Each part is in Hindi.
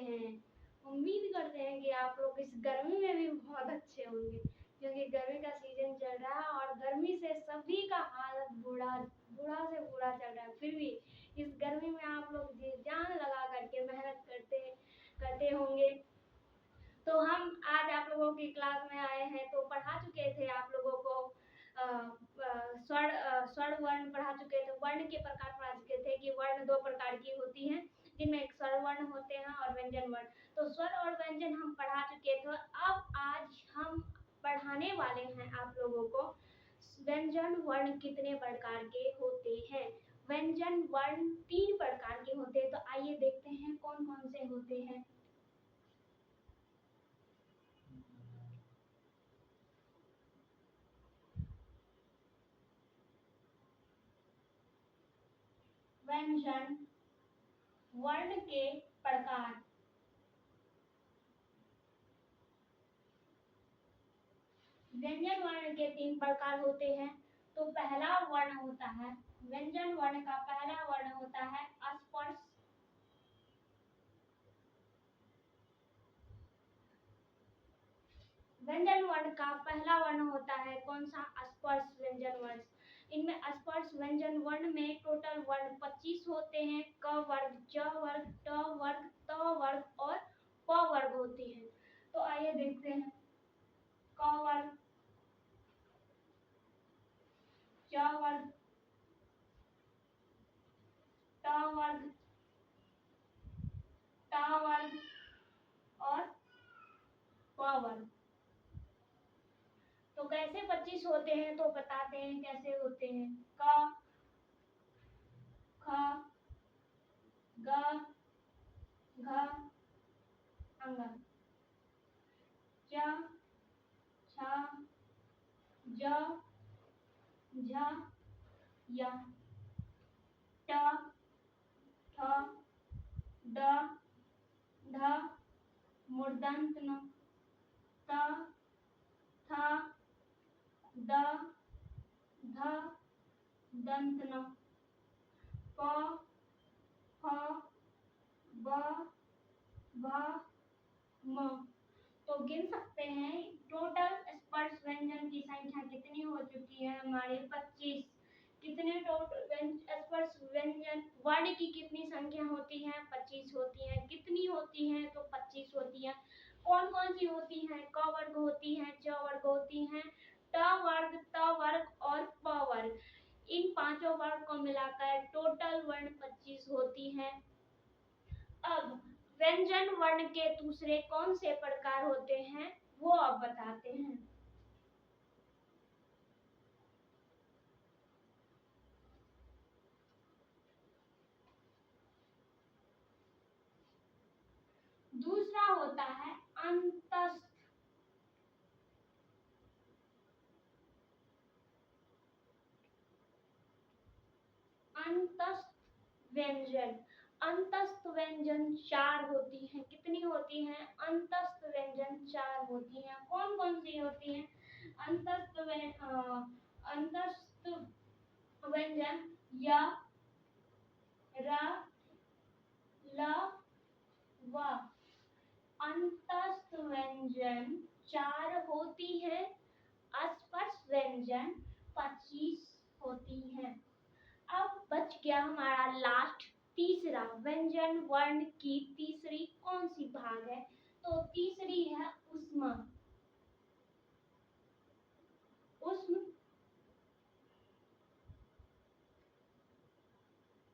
हैं। उम्मीद करते हैं कि आप लोग इस गर्मी में भी बहुत अच्छे होंगे, क्योंकि गर्मी का सीजन चल रहा है और गर्मी से सभी का हालत बुरा से बुरा चल रहा है। फिर भी इस गर्मी में आप लोग जी जान लगा करके मेहनत करते होंगे। तो हम आज आप लोगों की क्लास में आए हैं, तो पढ़ा चुके थे आप लोगों को स्वर्ण वर्ण पढ़ा चुके थे, वर्ण के प्रकार पढ़ा चुके थे कि वर्ण दो प्रकार की होती हैं, जिनमें एक स्वर्ण वर्ण होते हैं और व्यंजन वर्ण। तो स्वर और व्यंजन हम पढ़ा चुके थे। अब आज हम पढ़ाने वाले हैं आप लोगों को व्यंजन वर्ण कितने प्रकार के होते हैं। व्यंजन वर्ण 3 प्रकार के होते हैं। तो आइए देखते हैं कौन कौन से होते हैं। व्यंजन वर्ण के प्रकार। व्यंजन वर्ण के 3 प्रकार होते हैं। तो पहला वर्ण होता है, व्यंजन वर्ण का पहला वर्ण होता है स्पर्श। व्यंजन वर्ण का पहला वर्ण होता है कौन सा? स्पर्श व्यंजन वर्ण। इनमें स्पर्श व्यंजन वर्ण में टोटल वर्ण 25 होते हैं। क वर्ग, च वर्ग, ट वर्ग, त वर्ग और प वर्ग होते हैं। तो आइए देखते हैं। क वर्ग, च वर्ग, ट वर्ग, ट वर्ग और प वर्ग। तो कैसे 25 होते हैं तो बताते हैं कैसे होते हैं। क, ख, ग, घ, अंग, च, छ, ज, झ, य, ट, ठ, ड, ढ, मूर्धन्य न, त, थ, द, ध, दंत न, प, फ, ब, भ, म। तो गिन सकते हैं टोटल स्पर्श व्यंजन की संख्या कितनी हो चुकी है हमारे 25। कितने टोटल स्पर्श व्यंजन वर्ण की कितनी संख्या होती है? 25 होती है। कितनी होती है? तो 25 होती है। कौन कौन सी होती है? क वर्ग होती है, च वर्ग होती है, ट वर्ग, त वर्ग और प वर्ग। इन पांचों वर्ग को मिलाकर टोटल वर्ण 25 होती है। अब व्यंजन वर्ण के दूसरे कौन से प्रकार होते हैं वो अब बताते हैं। दूसरा होता है अंतस्थ। अंतस्थ व्यंजन। अंतस्थ व्यंजन 4 होती हैं। कितनी होती हैं? अंतस्थ व्यंजन 4 होती हैं। कौन कौन सी होती हैं? अंतस्थ व्यंजन य, र, ल, व। अंतस्थ व्यंजन 4 होती है। स्पर्श व्यंजन 25 होती है। अब बच गया हमारा लास्ट तीसरा व्यंजन वर्ण की तीसरी कौन सी भाग है? तो तीसरी है ऊष्मा। ऊष्म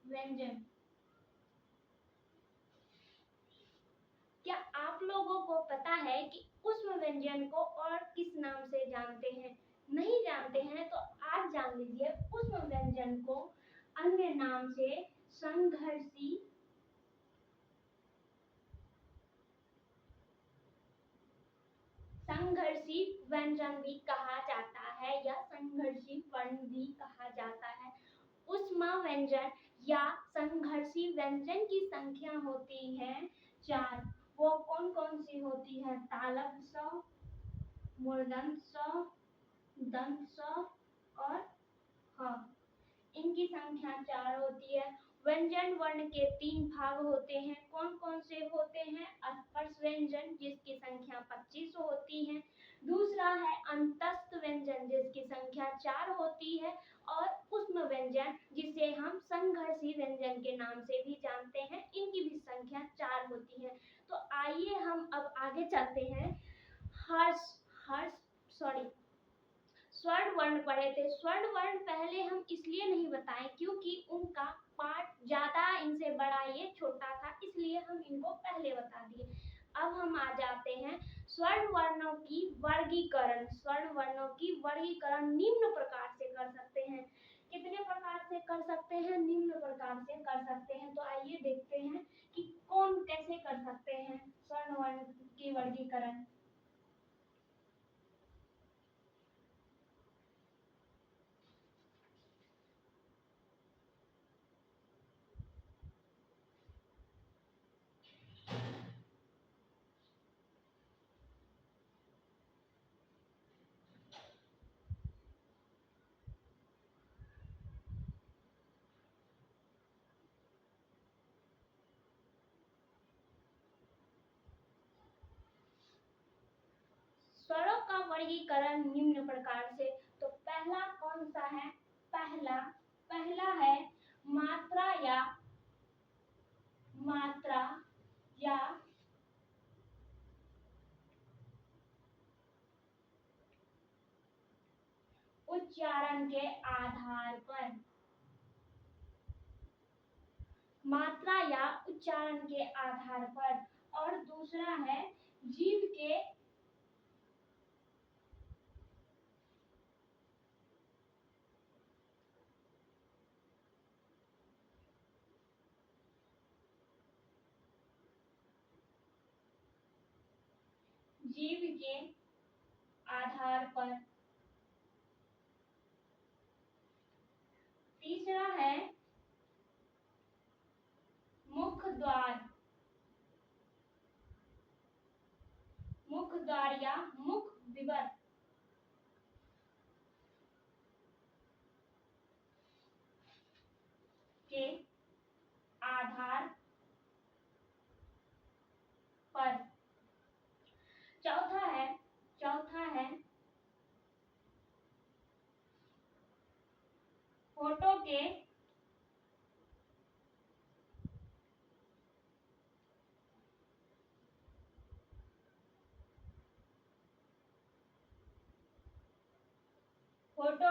व्यंजन। क्या आप लोगों को पता है कि ऊष्म व्यंजन को और किस नाम से जानते हैं? नहीं जानते हैं तो आज जान लीजिए। ऊष्म व्यंजन को अन्य नाम से संघर्षी व्यंजन भी कहा जाता है या संघर्षी वर्ण भी कहा जाता है। ऊष्मा व्यंजन या संघर्षी व्यंजन की संख्या होती है 4। वो कौन कौन सी होती है? तालव्य स, मूर्धन्य स, दंत स और ह। इनकी संख्या 4 होती है। व्यंजन वर्ण के 3 भाग होते हैं। कौन कौन से होते हैं? स्पर्श व्यंजन जिसकी संख्या 25 होती है, दूसरा है अंतस्थ व्यंजन जिसकी संख्या 4 होती है, और ऊष्म व्यंजन जिसे हम संघर्षी व्यंजन के नाम से भी जानते हैं, इनकी भी संख्या 4 होती है। तो आइए हम अब आगे चलते हैं। स्वर्ण वर्ण पढ़े थे। स्वर्ण वर्ण पहले हम इसलिए नहीं बताए क्योंकि उनका पार्ट ज्यादा इनसे बड़ा, ये छोटा था, इसलिए हम इनको पहले बता दिए। अब हम आ जाते हैं स्वर्ण वर्णों की वर्गीकरण। स्वर्ण वर्णों की वर्गीकरण निम्न प्रकार से कर सकते हैं। कितने प्रकार से कर सकते हैं? निम्न प्रकार से कर सकते हैं। तो आइए देखते हैं कि कौन कैसे कर सकते हैं स्वर्ण वर्ण की वर्गीकरण। स्वरों का वर्गीकरण निम्न प्रकार से। तो पहला कौन सा है? पहला है मात्रा या उच्चारण के आधार पर। मात्रा या उच्चारण के आधार पर। और दूसरा है जीव के आधार पर। तीसरा है मुख द्वार या मुख विवर के आधार पर। चौथा है फोटो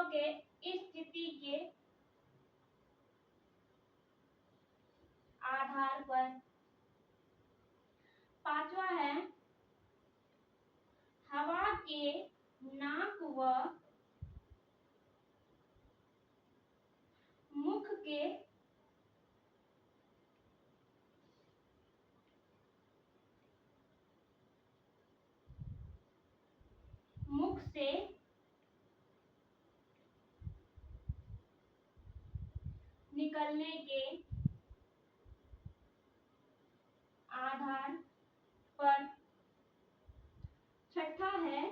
के स्थिति के आधार पर। पांचवा है हवा के नाक व मुख से निकलने के आधार पर। छठा है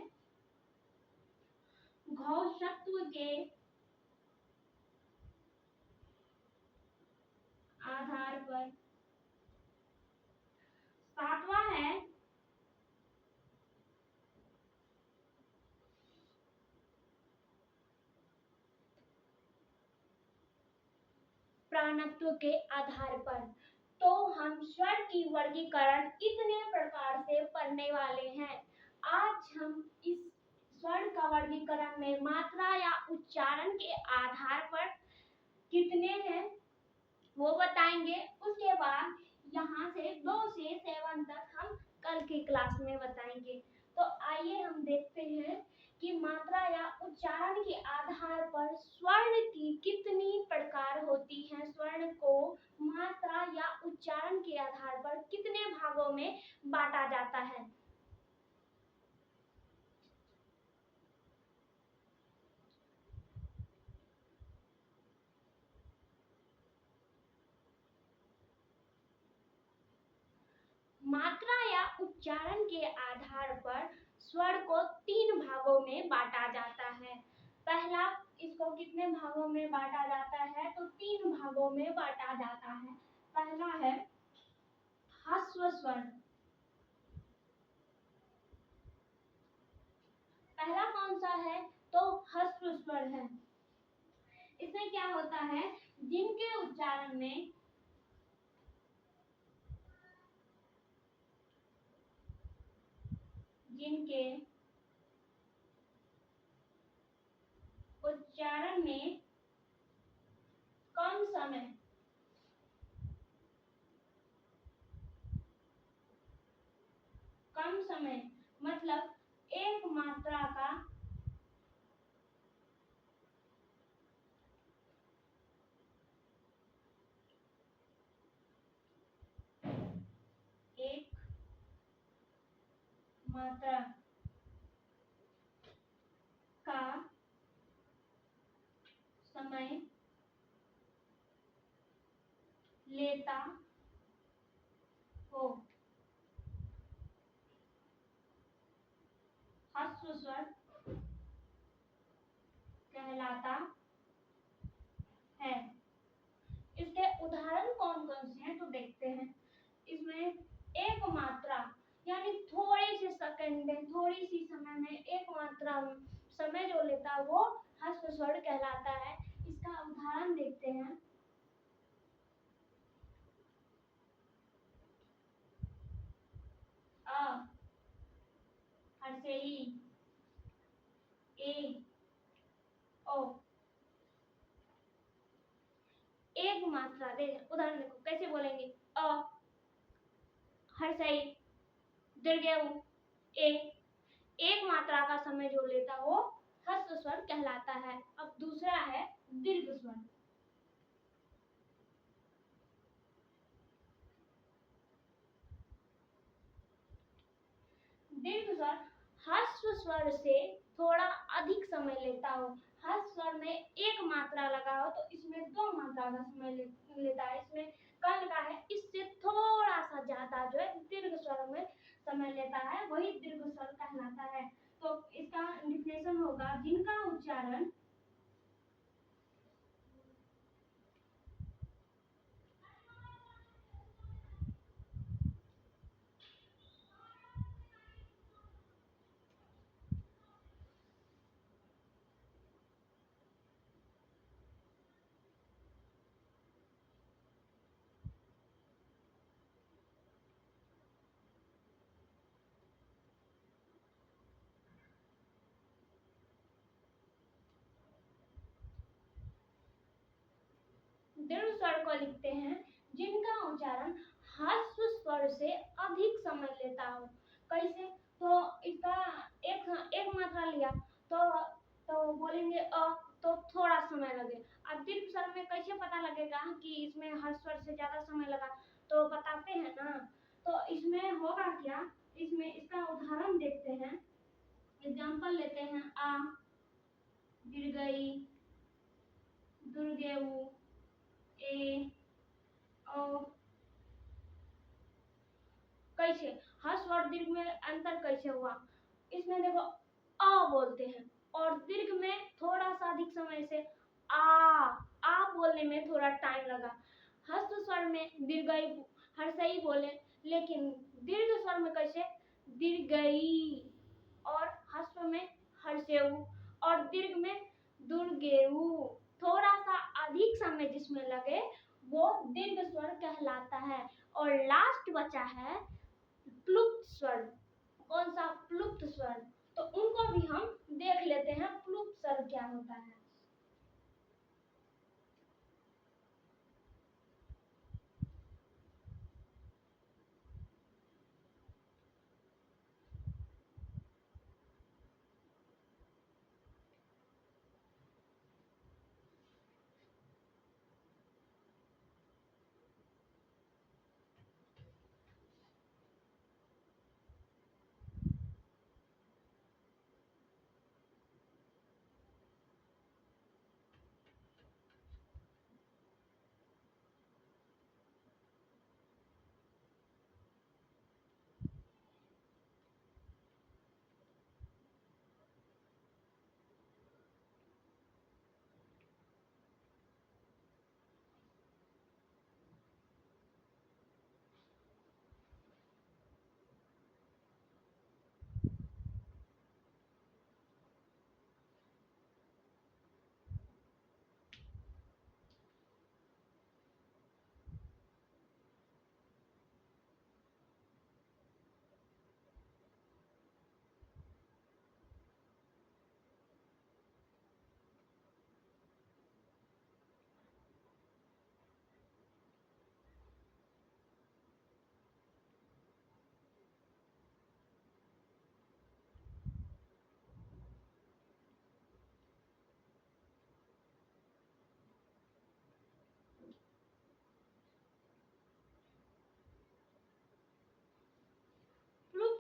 घोषत्व के आधार पर। सातवां है प्राणत्व के आधार पर। तो हम स्वर की वर्गीकरण इतने प्रकार से पढ़ने वाले हैं। आज हम इस स्वर का वर्गीकरण में मात्रा या उच्चारण के आधार पर कितने हैं वो बताएंगे। उसके बाद यहाँ से 2 से 7 तक हम कल की क्लास में बताएंगे। तो आइए हम देखते हैं कि मात्रा या उच्चारण के आधार पर स्वर्ण की कितनी प्रकार होती हैं। स्वर्ण को मात्रा या उच्चारण के आधार पर कितने भागों में बांटा जाता है। मात्रा या उच्चारण के आधार पर स्वर को 3 भागों में बांटा जाता है। पहला इसको कितने भागों में बांटा जाता है? तो 3 भागों में बांटा जाता है। पहला है ह्रस्व स्वर। पहला कौन सा है? तो ह्रस्व स्वर है। इसमें क्या होता है, जिनके उच्चारण में कम समय मतलब एक मात्रा का समय लेता हो, ह्रस्व स्वर कहलाता है। इसके उदाहरण कौन कौन से हैं तो देखते हैं। इसमें एक मात्रा यानी थोड़ी सी सेकंड में, थोड़ी सी समय में एक मात्रा समय जो लेता है वो ह्रस्व स्वर कहलाता है। इसका उदाहरण देखते हैं। अ, हर्षेई, ए, ओ। एक मात्रा दे, उदाहरण देखो कैसे बोलेंगे। अ, हर्षेई, दीर्घऊ, ए। एक मात्रा का समय जो लेता वो ह्रस्व स्वर कहलाता है। अब दूसरा है दीर्घ स्वर। दीर्घ स्वर ह्रस्व स्वर से थोड़ा अधिक समय लेता हो। ह्रस्व स्वर में एक मात्रा लगा हो तो इसमें 2 मात्रा का समय लेता है। इसमें कर्ण का है, इससे थोड़ा सा ज्यादा जो है दीर्घ स्वर में समय लेता है, वही दीर्घ स्वर कहलाता है। तो इसका डिफिनेशन होगा, जिनका उच्चारण दीर्घ स्वर को लिखते हैं जिनका उच्चारण ह्रस्व स्वर से अधिक समय लेता हो। कैसे? तो इसका एक मात्रा लिया तो बोलेंगे अ, तो थोड़ा समय लगे। अब दीर्घ स्वर में कैसे पता लगेगा कि इसमें ह्रस्व स्वर से ज्यादा समय लगा? तो बताते हैं ना। तो इसमें होगा क्या, इसमें इसका उदाहरण देखते हैं। एग्जाम्पल लेते हैं। आ, दीर्घई, दुर्गेऊ, ए, ओ। कैसे ह्रस्व और दीर्घ में अंतर कैसे हुआ? इसमें देखो अ बोलते हैं और दीर्घ में थोड़ा सा अधिक समय से आ बोलने में थोड़ा टाइम लगा। ह्रस्व स्वर में दीर्घई हर्षई बोले, लेकिन दीर्घ स्वर में कैसे दीर्घई, और ह्रस्व में हर्षेऊ और दीर्घ में दुर्गेऊ। थोड़ा सा अधिक समय जिसमें लगे वो दीर्घ स्वर कहलाता है। और लास्ट बचा है प्लुप्त स्वर। कौन सा? प्लुप्त स्वर। तो उनको भी हम देख लेते हैं, प्लुप्त स्वर क्या होता है।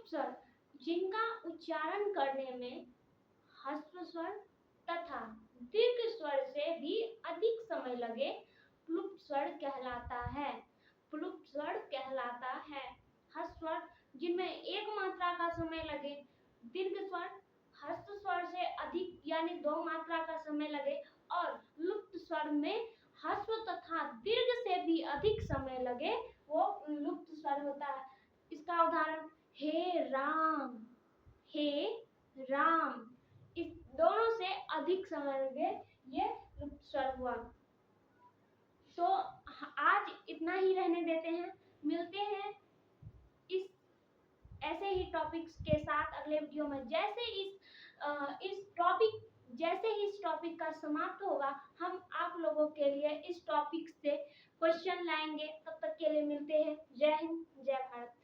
स्वर जिनका उच्चारण करने में ह्रस्व स्वर तथा दीर्घ स्वर से भी अधिक समय लगे प्लुप्त स्वर कहलाता है। प्लुप्त स्वर कहलाता है। ह्रस्व स्वर जिनमें एक मात्रा का समय लगे, दीर्घ स्वर ह्रस्व स्वर से अधिक यानी 2 मात्रा का समय लगे और लुप्त स्वर में ह्रस्व तथा दीर्घ से भी अधिक समय लगे, वो लुप्त स्वर होता है। इसका उदाहरण हे राम, हे राम, इस दोनों से अधिक समय लगे, ये लुप्त स्वर हुआ। तो आज इतना ही रहने देते हैं, मिलते हैं ऐसे ही टॉपिक्स के साथ अगले वीडियो में। जैसे इस टॉपिक का समाप्त होगा, हम आप लोगों के लिए इस टॉपिक से क्वेश्चन लाएंगे। तब तक के लिए मिलते हैं। जय हिंद, जय भारत।